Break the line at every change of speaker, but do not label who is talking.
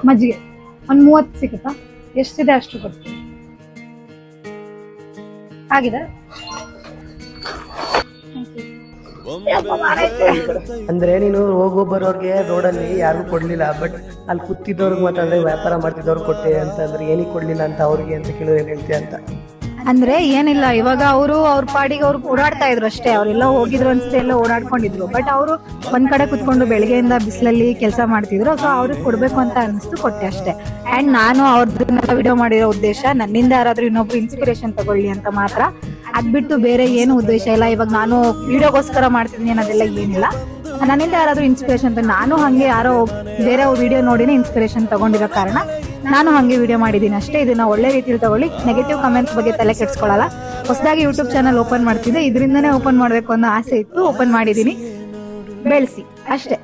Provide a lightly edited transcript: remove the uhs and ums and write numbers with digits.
ಮಜ್ಜಿಗೆ ಒಂದು 30 ಸಿಗುತ್ತಾ? ಎಷ್ಟಿದೆ ಅಷ್ಟು ಕೊಡ್ತೀನಿ. ಆಗಿದೆ.
ಅಂದ್ರೆ ನೀನು ಹೋಗೋ ಬರೋರ್ಗೆ ರೋಡಲ್ಲಿ ಯಾರಿಗೂ ಕೊಡ್ಲಿಲ್ಲ, ಬಟ್ ಅಲ್ಲಿ ಕೂತಿದ್ದವ್ರಿಗೆ ಮಾತಾಡಿದ್ರೆ ವ್ಯಾಪಾರ ಮಾಡ್ತಿದ್ದವ್ರು ಕೊಟ್ಟೆ ಅಂತಂದ್ರೆ ಏನಕ್ಕೆ ಕೊಡ್ಲಿಲ್ಲ ಅಂತ ಅವ್ರಿಗೆ ಅಂತ ಕೇಳಿದ್ರೆ ಏನ್ ಹೇಳ್ತೀಯ ಅಂತ.
ಅಂದ್ರೆ ಏನಿಲ್ಲ, ಇವಾಗ ಅವರು ಅವ್ರ ಪಾಡಿಗೆ ಅವ್ರು ಓಡಾಡ್ತಾ ಇದ್ರು ಅಷ್ಟೇ. ಅವ್ರೆಲ್ಲ ಹೋಗಿದ್ರು ಅನ್ಸುತ್ತೆ, ಎಲ್ಲ ಓಡಾಡ್ಕೊಂಡಿದ್ರು. ಬಟ್ ಅವರು ಒಂದ್ ಕಡೆ ಕುತ್ಕೊಂಡು ಬೆಳಗ್ಗೆಯಿಂದ ಬಿಸಿಲಲ್ಲಿ ಕೆಲಸ ಮಾಡ್ತಿದ್ರು. ಸೊ ಅವ್ರಿಗೆ ಕೊಡ್ಬೇಕು ಅಂತ ಅನಿಸ್ತು, ಕೊಟ್ಟೆ ಅಷ್ಟೇ. ಅಂಡ್ ನಾನು ಅವ್ರದ್ದನ್ನೆಲ್ಲ ವಿಡಿಯೋ ಮಾಡಿರೋ ಉದ್ದೇಶ ನನ್ನಿಂದ ಯಾರಾದ್ರೂ ಇನ್ನೊಬ್ರು ಇನ್ಸ್ಪಿರೇಷನ್ ತಗೊಳ್ಳಿ ಅಂತ ಮಾತ್ರ. ಅದ್ಬಿಟ್ಟು ಬೇರೆ ಏನು ಉದ್ದೇಶ ಇಲ್ಲ. ಇವಾಗ ನಾನು ವಿಡಿಯೋಗೋಸ್ಕರ ಮಾಡ್ತಿದ್ದೀನಿ ಅನ್ನೋದೆಲ್ಲ ಏನಿಲ್ಲ. ನನ್ನಿಂದ ಯಾರಾದ್ರೂ ಇನ್ಸ್ಪಿರೇಷನ್ ನಾನು ಹಂಗೆ ಯಾರೋ ಬೇರೆ ವಿಡಿಯೋ ನೋಡಿನೇ ಇನ್ಸ್ಪಿರೇಷನ್ ತಗೊಂಡಿರೋ ಕಾರಣ ನಾನು ಹಂಗೆ ವಿಡಿಯೋ ಮಾಡಿದ್ದೀನಿ ಅಷ್ಟೇ. ಇದನ್ನ ಒಳ್ಳೆ ರೀತಿಯಲ್ಲಿ ತಗೊಳ್ಳಿ. ನೆಗೆಟಿವ್ ಕಮೆಂಟ್ಸ್ ಬಗ್ಗೆ ತಲೆ ಕೆಡ್ಸ್ಕೊಳ್ಳಲ್ಲ. ಹೊಸದಾಗಿ ಯೂಟ್ಯೂಬ್ ಚಾನಲ್ ಓಪನ್ ಮಾಡ್ತಿದ್ದೆ, ಇದರಿಂದನೇ ಓಪನ್ ಮಾಡ್ಬೇಕು ಅನ್ನೋ ಆಸೆ ಇತ್ತು, ಓಪನ್ ಮಾಡಿದೀನಿ. ಬೆಳೆಸಿ ಅಷ್ಟೇ.